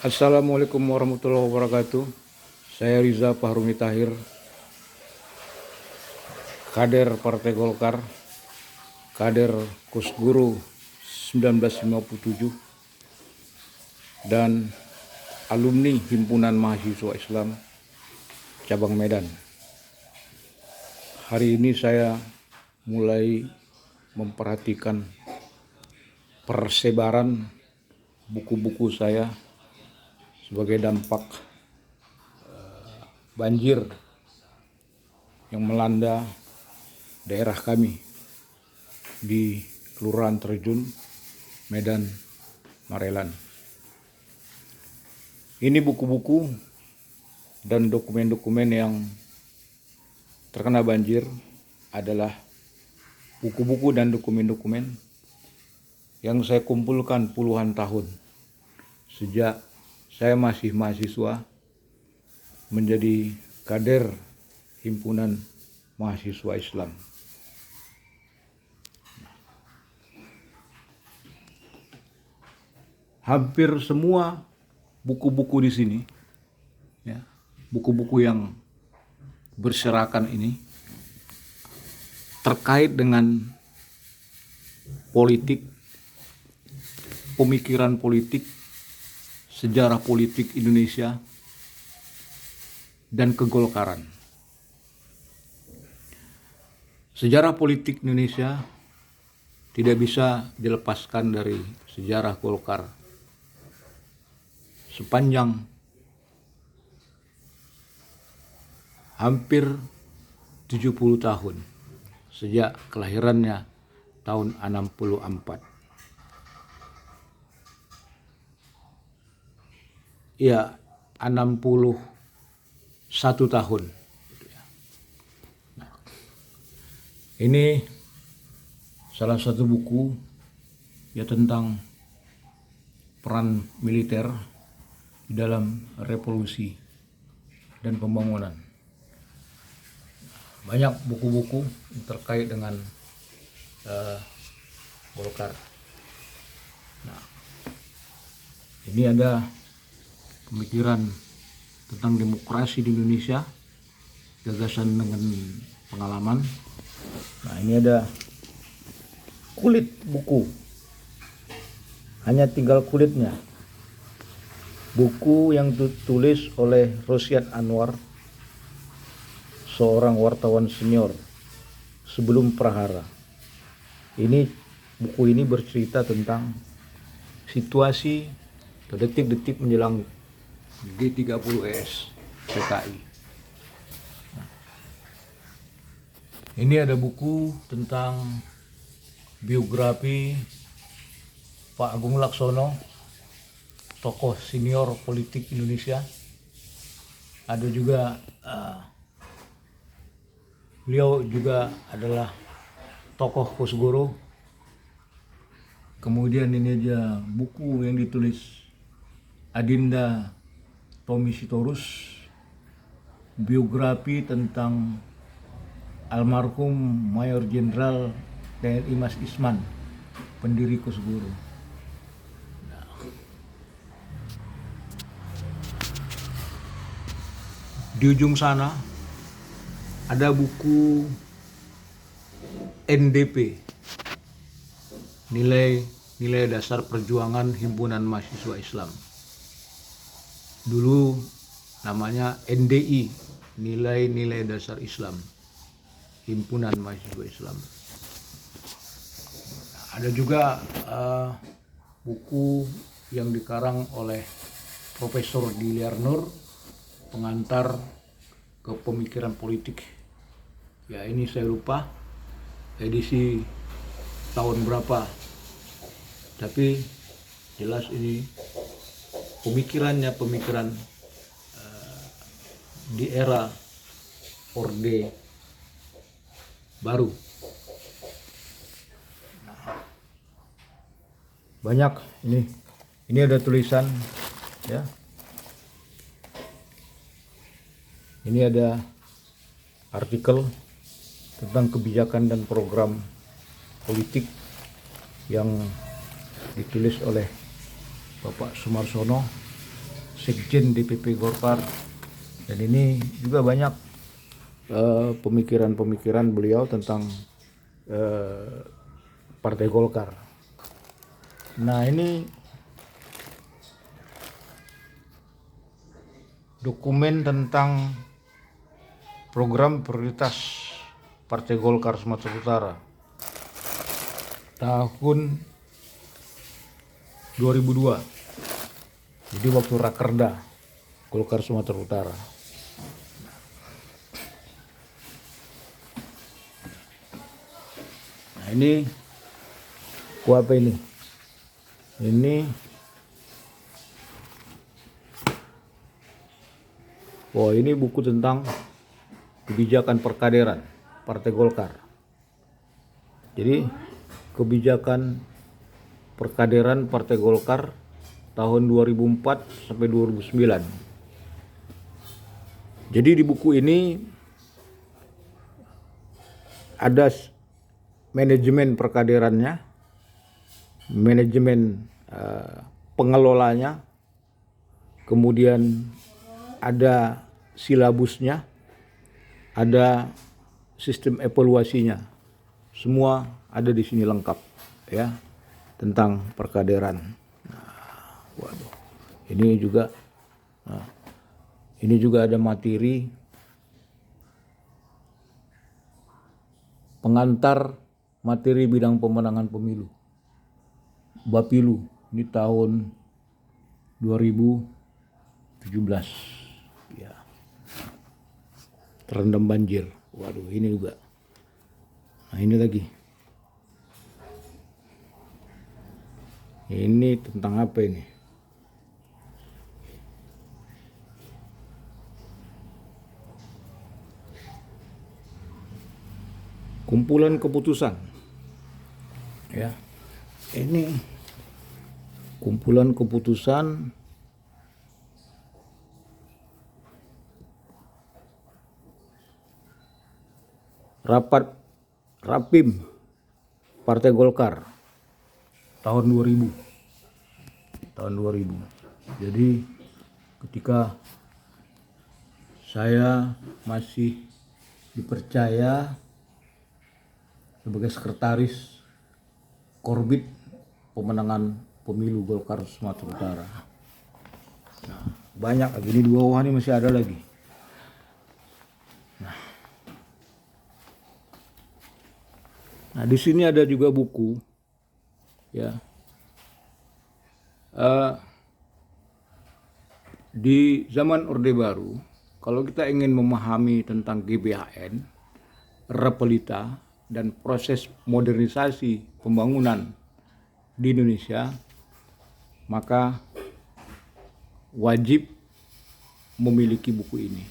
Assalamualaikum warahmatullahi wabarakatuh. Saya Riza Fahrumi Tahir, kader Partai Golkar, kader Kosgoro 1957, dan alumni Himpunan Mahasiswa Islam Cabang Medan. Hari ini saya mulai memperhatikan persebaran buku-buku saya sebagai dampak banjir yang melanda daerah kami di Kelurahan Terjun, Medan, Marelan. Ini buku-buku dan dokumen-dokumen yang terkena banjir adalah buku-buku dan dokumen-dokumen yang saya kumpulkan puluhan tahun sejak saya masih mahasiswa menjadi kader Himpunan Mahasiswa Islam. Hampir semua buku-buku di sini, ya, buku-buku yang berserakan ini terkait dengan politik, pemikiran politik, sejarah politik Indonesia, dan kegolkaran. Sejarah politik Indonesia tidak bisa dilepaskan dari sejarah Golkar. Sepanjang hampir 70 tahun sejak kelahirannya tahun 64. Ya, 61 tahun. Nah, ini salah satu buku ya tentang peran militer di dalam revolusi dan pembangunan. Banyak buku-buku terkait dengan Golkar. Nah, ini ada pemikiran tentang demokrasi di Indonesia, gagasan dengan pengalaman. Nah, ini ada kulit buku, hanya tinggal kulitnya. Buku yang ditulis oleh Rosyad Anwar, seorang wartawan senior sebelum Prahara. Buku ini bercerita tentang situasi atau detik-detik menjelang G30S PKI. Ini ada buku tentang biografi Pak Agung Laksono, tokoh senior politik Indonesia. Ada juga beliau juga adalah tokoh Kosgoro. Kemudian ini aja buku yang ditulis Adinda Tommy Sitorus, biografi tentang almarhum Mayor Jenderal TNI Mas Isman, pendiri Kosgoro. Di ujung sana ada buku NDP, nilai dasar perjuangan Himpunan Mahasiswa Islam. Dulu namanya NDI, nilai dasar Islam, Himpunan Mahasiswa Islam. Ada juga buku yang dikarang oleh Profesor Diliar Nur, pengantar ke pemikiran politik. Ya, ini saya lupa edisi tahun berapa, tapi jelas ini pemikiran di era Orde Baru. Banyak ini ada tulisan, ya. Ini ada artikel tentang kebijakan dan program politik yang ditulis oleh Bapak Sumarsono Sekjen DPP Golkar, dan ini juga banyak pemikiran-pemikiran beliau tentang Partai Golkar. Nah, ini dokumen tentang program prioritas Partai Golkar Sumatera Utara tahun 2002. Jadi waktu Rakerda Golkar Sumatera Utara. Nah, ini apa ini? Ini buku tentang kebijakan perkaderan Partai Golkar. Jadi kebijakan perkaderan Partai Golkar tahun 2004 sampai 2009. Jadi di buku ini ada manajemen perkaderannya, manajemen pengelolanya, kemudian ada silabusnya, ada sistem evaluasinya. Semua ada di sini lengkap ya tentang perkaderan. Waduh, ini juga ada materi pengantar materi bidang pemenangan pemilu Bapilu ini tahun 2017 ya, terendam banjir. Waduh, ini juga. Nah, ini lagi. Ini tentang apa ini? Kumpulan keputusan. Ya. Ini kumpulan keputusan rapat Rapim Partai Golkar tahun 2000. Jadi ketika saya masih dipercaya sebagai sekretaris Korbit pemenangan pemilu Golkar Sumatera Utara. Nah, banyak lagi, ini di bawah ini masih ada lagi. Nah, di sini ada juga buku ya. Di zaman Orde Baru, kalau kita ingin memahami tentang GBHN, Repelita, dan proses modernisasi pembangunan di Indonesia, maka wajib memiliki buku ini.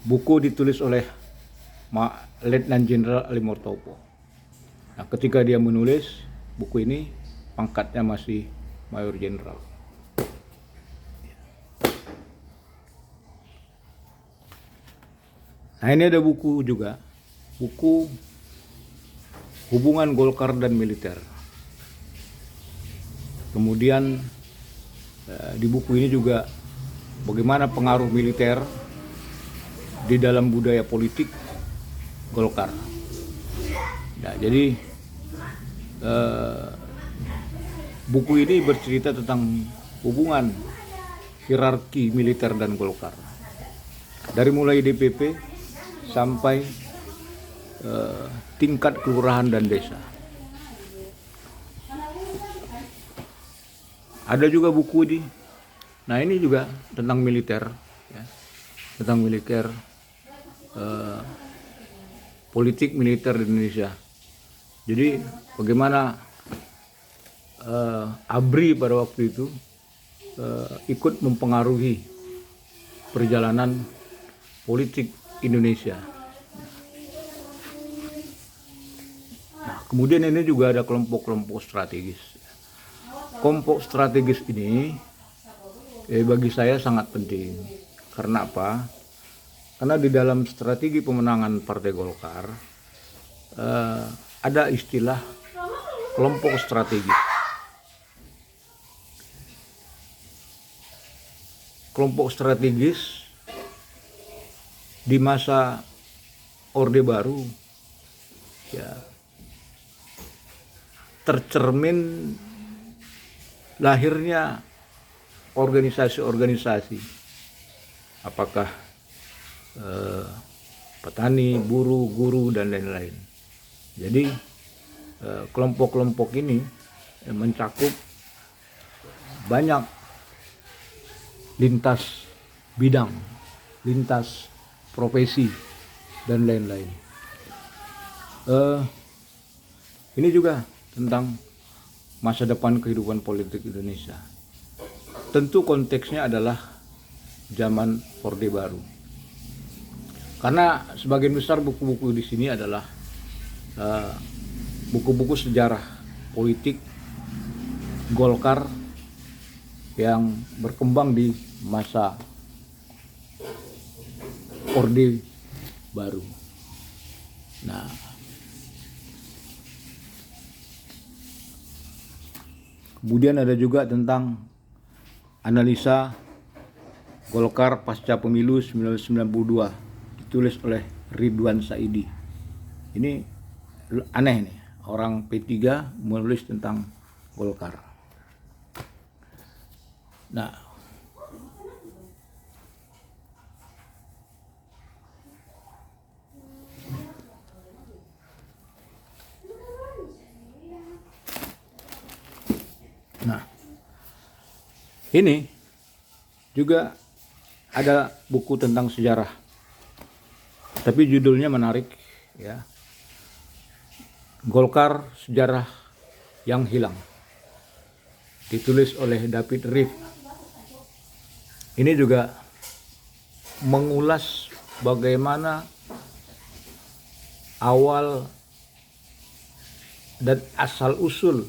Buku ditulis oleh Letnan Jenderal Ali Mortopo. Nah, ketika dia menulis buku ini, pangkatnya masih Mayor Jenderal. Nah, ini ada buku juga, buku hubungan Golkar dan militer. Kemudian di buku ini juga bagaimana pengaruh militer di dalam budaya politik Golkar. Nah, jadi buku ini bercerita tentang hubungan hierarki militer dan Golkar. Dari mulai DPP sampai tingkat kelurahan dan desa. Ada juga buku ini. Nah, ini juga tentang militer, ya. Tentang militer, politik militer di Indonesia. Jadi bagaimana ABRI pada waktu itu ikut mempengaruhi perjalanan politik Indonesia. Nah, kemudian ini juga ada kelompok-kelompok strategis. Kelompok strategis ini bagi saya sangat penting. Karena apa? Karena di dalam strategi pemenangan Partai Golkar ada istilah kelompok strategis. kelompok strategis di masa Orde Baru ya tercermin lahirnya organisasi-organisasi, apakah petani, buruh, guru, dan lain-lain. Jadi kelompok-kelompok ini mencakup banyak lintas bidang, lintas profesi, dan lain-lain. Ini juga tentang masa depan kehidupan politik Indonesia. Tentu konteksnya adalah zaman Orde Baru. Karena sebagian besar buku-buku di sini adalah buku-buku sejarah politik Golkar yang berkembang di masa Orde Baru. Nah, kemudian ada juga tentang analisa Golkar pasca pemilu 1992 ditulis oleh Ridwan Saidi. Ini aneh nih, orang P3 menulis tentang Golkar. Nah, ini juga ada buku tentang sejarah, tapi judulnya menarik ya. Golkar Sejarah yang Hilang, ditulis oleh David Riff. Ini juga mengulas bagaimana awal dan asal-usul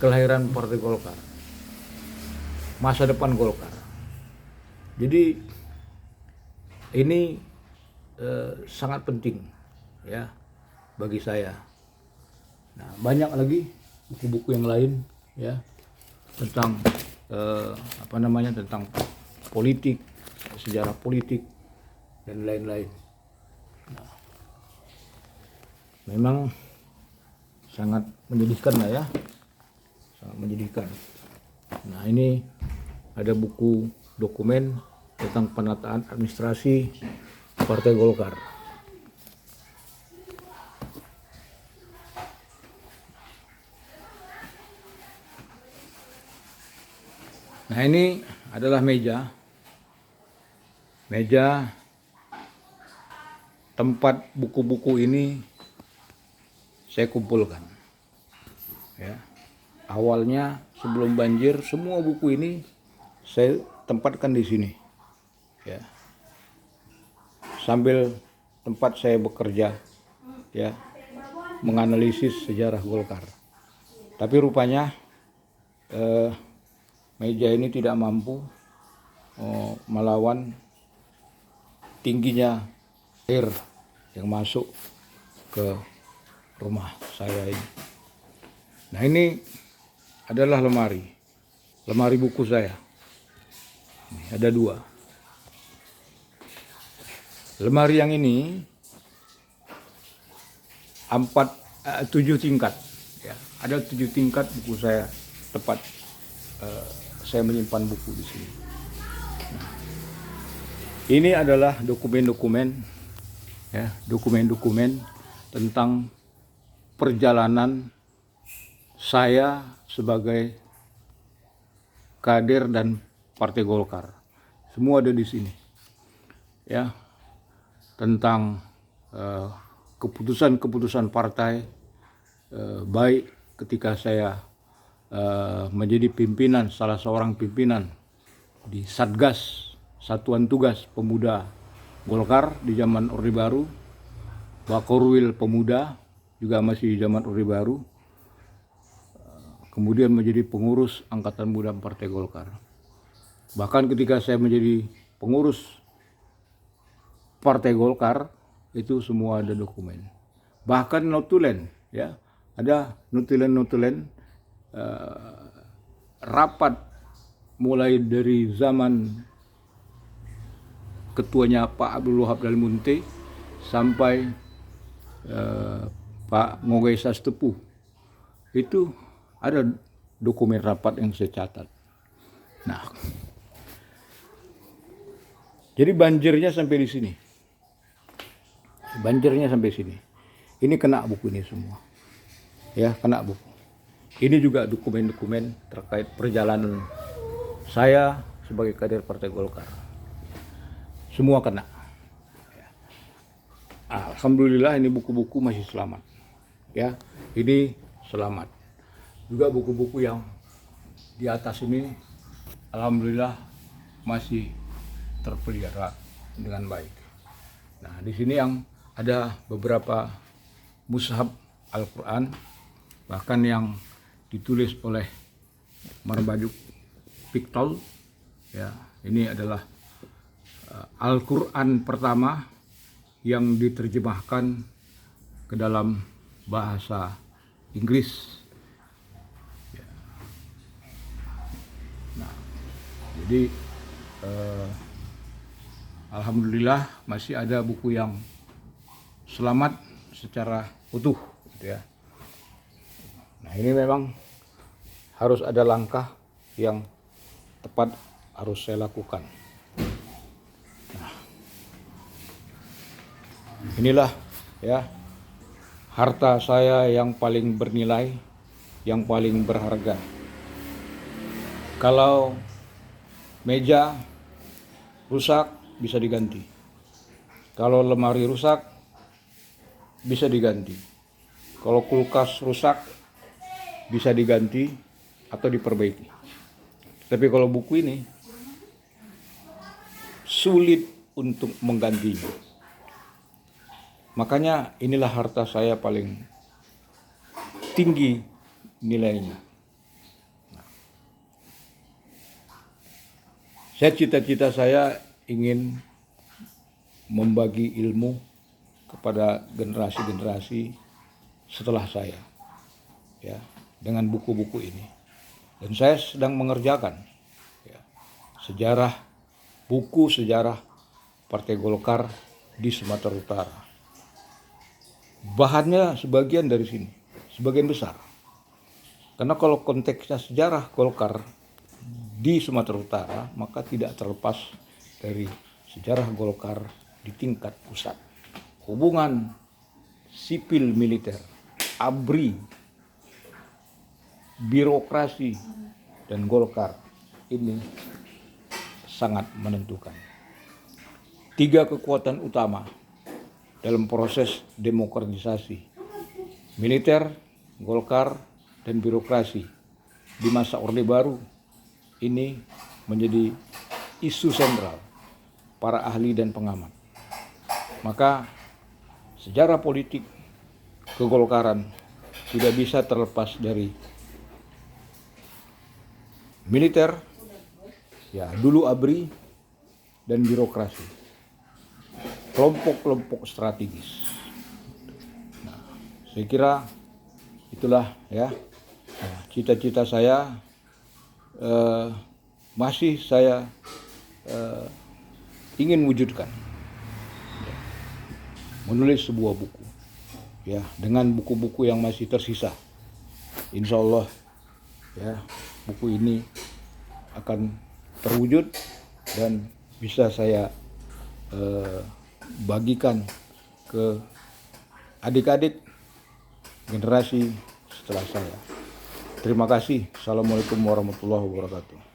kelahiran Partai Golkar, masa depan Golkar. Jadi ini sangat penting ya bagi saya. Nah, banyak lagi buku-buku yang lain ya tentang tentang politik, sejarah politik, dan lain-lain. Nah, memang sangat menyedihkan lah ya, sangat menyedihkan. Nah, ini ada buku dokumen tentang penataan administrasi Partai Golkar. Nah, ini adalah meja tempat buku-buku ini saya kumpulkan. Ya. Awalnya sebelum banjir semua buku ini saya tempatkan di sini. Ya. Sambil tempat saya bekerja ya menganalisis sejarah Golkar. Tapi rupanya meja ini tidak mampu melawan tingginya air yang masuk ke rumah saya ini. Nah, ini adalah lemari buku saya. Ini ada 2. Lemari yang ini 7 tingkat. Ya, ada 7 tingkat buku saya, tepat saya menyimpan buku di sini. Nah, ini adalah dokumen-dokumen tentang perjalanan saya sebagai kader dan Partai Golkar. Semua ada di sini. Ya, tentang keputusan-keputusan partai, baik ketika saya menjadi salah seorang pimpinan di Satgas, Satuan Tugas Pemuda Golkar di zaman Orde Baru, Bakorwil Pemuda juga masih di zaman Orde Baru, kemudian menjadi pengurus Angkatan Muda Partai Golkar. Bahkan ketika saya menjadi pengurus Partai Golkar, itu semua ada dokumen. Bahkan notulen, ya, ada notulen rapat mulai dari zaman ketuanya Pak Abdul Wahab Dalmunte sampai Pak Ngogay Sastepu, itu ada dokumen rapat yang saya catat. Nah, jadi banjirnya sampai di sini. Banjirnya sampai sini. Ini kena buku ini semua. Ya, kena buku. Ini juga dokumen-dokumen terkait perjalanan saya sebagai kader Partai Golkar. Semua kena. Alhamdulillah ini buku-buku masih selamat. Ya, ini selamat. Juga buku-buku yang di atas ini alhamdulillah masih terpelihara dengan baik. Nah, di sini yang ada beberapa mushaf Al-Quran, bahkan yang ditulis oleh Marbajuk Piktol. Ya, ini adalah Al-Quran pertama yang diterjemahkan ke dalam bahasa Inggris. Ya. Nah, jadi alhamdulillah masih ada buku yang selamat secara utuh, gitu ya. Nah, ini memang harus ada langkah yang tepat harus saya lakukan. Nah, inilah ya harta saya yang paling bernilai, yang paling berharga. Kalau meja rusak bisa diganti. Kalau lemari rusak bisa diganti. Kalau kulkas rusak bisa diganti atau diperbaiki. Tapi kalau buku ini sulit untuk menggantinya. Makanya inilah harta saya paling tinggi nilainya. Cita-cita saya ingin membagi ilmu kepada generasi-generasi setelah saya, ya, dengan buku-buku ini. Dan saya sedang mengerjakan ya, buku sejarah Partai Golkar di Sumatera Utara. Bahannya sebagian dari sini, sebagian besar. Karena kalau konteksnya sejarah Golkar di Sumatera Utara, maka tidak terlepas dari sejarah Golkar di tingkat pusat. Hubungan sipil militer, ABRI, birokrasi, dan Golkar ini sangat menentukan. 3 kekuatan utama dalam proses demokratisasi, militer, Golkar, dan birokrasi di masa Orde Baru ini menjadi isu sentral para ahli dan pengamat. Maka sejarah politik kegolkaran tidak bisa terlepas dari militer, ya dulu ABRI, dan birokrasi, kelompok-kelompok strategis. Nah, saya kira itulah ya cita-cita saya, masih saya ingin wujudkan, menulis sebuah buku ya dengan buku-buku yang masih tersisa. Insya Allah ya buku ini akan terwujud dan bisa saya bagikan ke adik-adik generasi setelah saya. Terima kasih. Assalamualaikum warahmatullahi wabarakatuh.